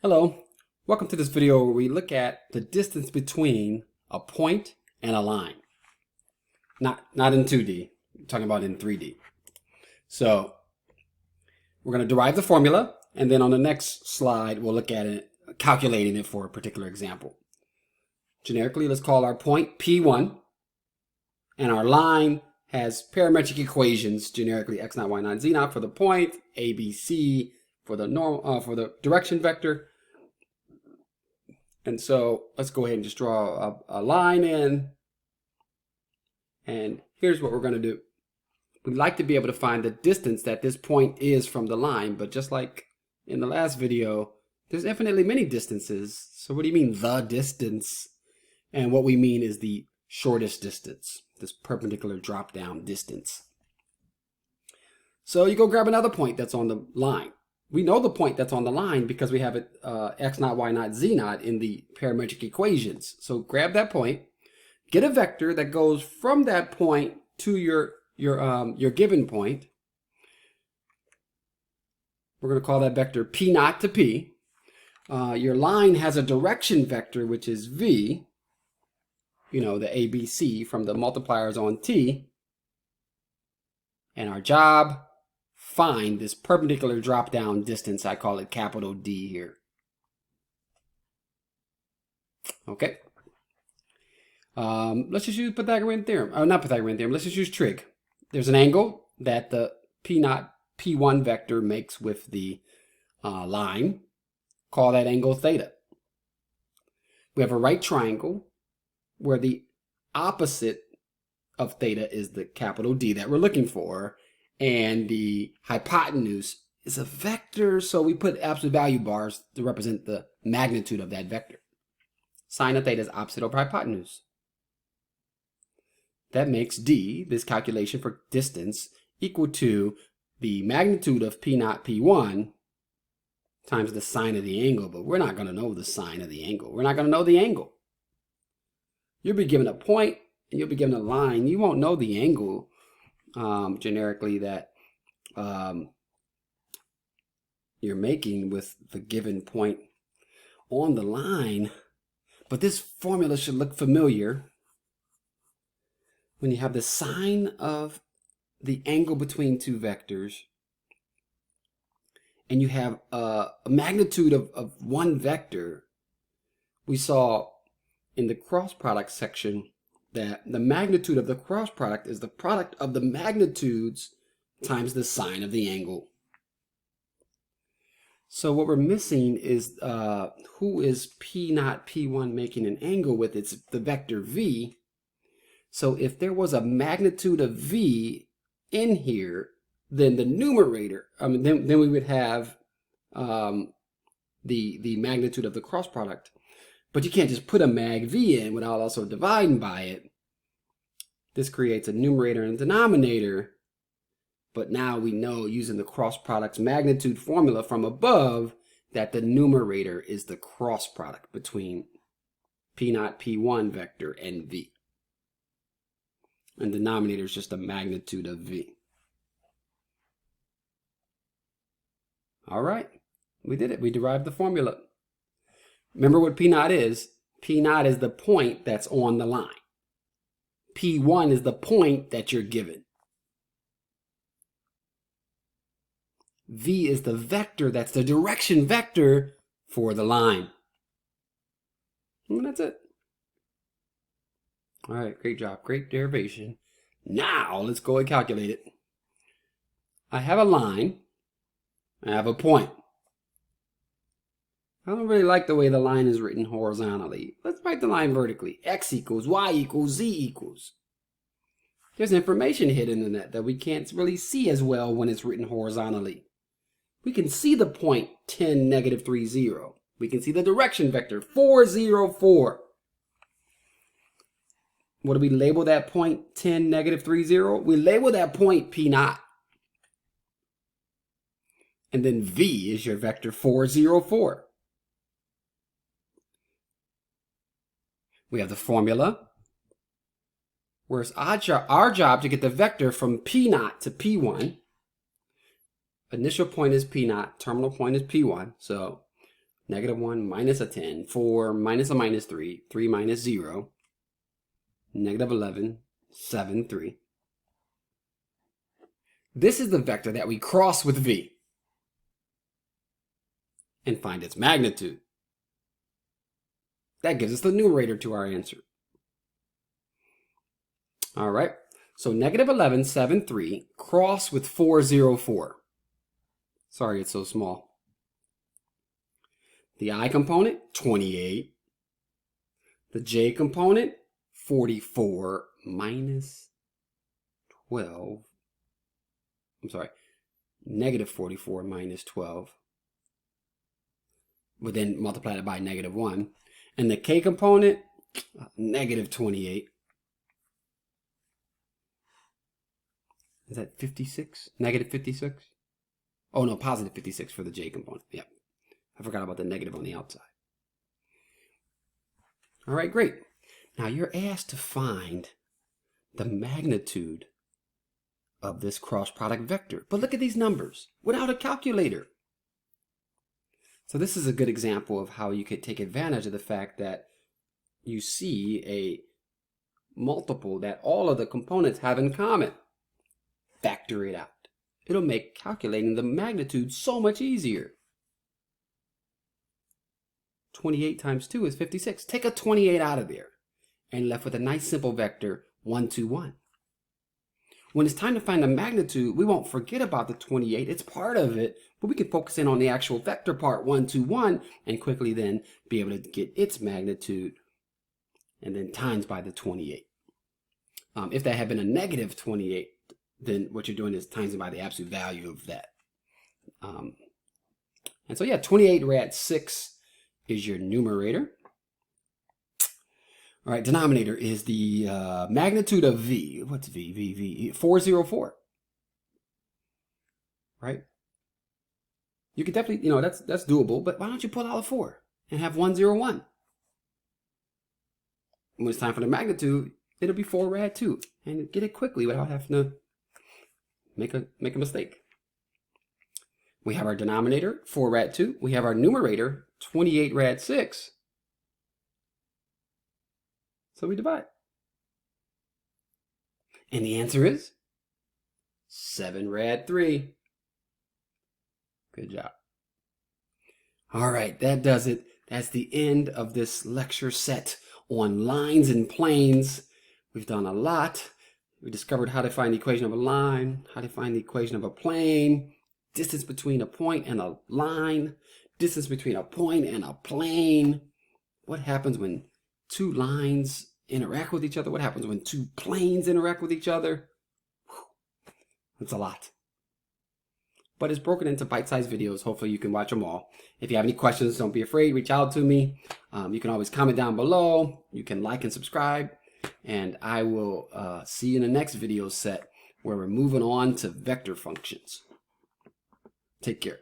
Hello, welcome to this video where we look at the distance between a point and a line. Not in 2D, I'm talking about in 3D. So we're going to derive the formula, and then on the next slide we'll look at it, calculating it for a particular example. Generically, let's call our point P1, and our line has parametric equations, generically x naught, y naught, z naught for the point, a, b, c for the direction vector. And so let's go ahead and just draw a line in. And here's what we're going to do. We'd like to be able to find the distance that this point is from the line, but just like in the last video, there's infinitely many distances. So what do you mean the distance? And what we mean is the shortest distance, this perpendicular drop down distance. So you go grab another point that's on the line. We know the point that's on the line because we have it x naught, y naught, z naught in the parametric equations. So grab that point, get a vector that goes from that point to your given point. We're going to call that vector p naught to p. Your line has a direction vector, which is v, you know, the ABC from the multipliers on t. And our job, find this perpendicular drop down distance. I call it capital D here. Okay. Let's just use Pythagorean theorem. Oh, not Pythagorean theorem. Let's just use trig. There's an angle that the P naught P1 vector makes with the line. Call that angle theta. We have a right triangle where the opposite of theta is the capital D that we're looking for. And the hypotenuse is a vector, so we put absolute value bars to represent the magnitude of that vector. Sine of theta is opposite over hypotenuse. That makes D, this calculation for distance, equal to the magnitude of P naught P1 times the sine of the angle, but we're not going to know the sine of the angle. We're not going to know the angle. You'll be given a point, and you'll be given a line. You won't know the angle generically that you're making with the given point on the line, but this formula should look familiar when you have the sine of the angle between two vectors and you have a magnitude of one vector. We saw in the cross product section that the magnitude of the cross product is the product of the magnitudes times the sine of the angle. So what we're missing is who is P naught P1 making an angle with? It's the vector V. So if there was a magnitude of V in here, then the numerator, then we would have the magnitude of the cross product. But you can't just put a mag V in without also dividing by it. This creates a numerator and denominator. But now we know, using the cross product's magnitude formula from above, that the numerator is the cross product between P naught P1 vector and V. And the denominator is just the magnitude of V. All right, we did it. We derived the formula. Remember what P naught is? P naught is the point that's on the line. P1 is the point that you're given. V is the vector, that's the direction vector for the line. And that's it. All right, great job, great derivation. Now let's go and calculate it. I have a line, I have a point. I don't really like the way the line is written horizontally. Let's write the line vertically. X equals, Y equals, Z equals. There's information hidden in that we can't really see as well when it's written horizontally. We can see the point 10, negative 3, 0. We can see the direction vector 4, 0, 4. What do we label that point 10, negative 3, 0? We label that point P naught. And then V is your vector 4, 0, 4. We have the formula, where it's our job to get the vector from P naught to P1. Initial point is P naught, terminal point is P1. So -1 minus a 10, 4 minus a minus 3, 3 minus 0, -11, 7, 3. This is the vector that we cross with v and find its magnitude. That gives us the numerator to our answer. All right, so -11, 7, 3, cross with 4, 0, 4. Sorry, it's so small. The I component, 28. The J component, 44 minus 12. I'm sorry, -44 minus 12. But then multiply it by -1. And the K component, -28. Is that 56? -56? Oh no, positive 56 for the J component. Yep. I forgot about the negative on the outside. All right, great. Now you're asked to find the magnitude of this cross product vector. But look at these numbers without a calculator. So this is a good example of how you could take advantage of the fact that you see a multiple that all of the components have in common. Factor it out. It'll make calculating the magnitude so much easier. 28 times 2 is 56. Take a 28 out of there and left with a nice simple vector 1, 2, 1. When it's time to find the magnitude, we won't forget about the 28. It's part of it, but we can focus in on the actual vector part 1, 2, 1 and quickly then be able to get its magnitude and then times by the 28. If that had been a -28, then what you're doing is times it by the absolute value of that. And so yeah, 28 rad 6 is your numerator. All right, denominator is the magnitude of v. What's v? V, 404. Right? You could definitely, that's doable, but why don't you pull out a 4 and have 101? When it's time for the magnitude, it'll be 4 rad 2 and get it quickly without having to make a mistake. We have our denominator, 4 rad 2. We have our numerator, 28 rad 6. So we divide. And the answer is 7 rad 3. Good job. All right, that does it. That's the end of this lecture set on lines and planes. We've done a lot. We discovered how to find the equation of a line, how to find the equation of a plane, distance between a point and a line, distance between a point and a plane. What happens when two lines interact with each other? What happens when two planes interact with each other? It's a lot. But it's broken into bite-sized videos. Hopefully you can watch them all. If you have any questions, don't be afraid. Reach out to me. You can always comment down below. You can like and subscribe. And I will see you in the next video set where we're moving on to vector functions. Take care.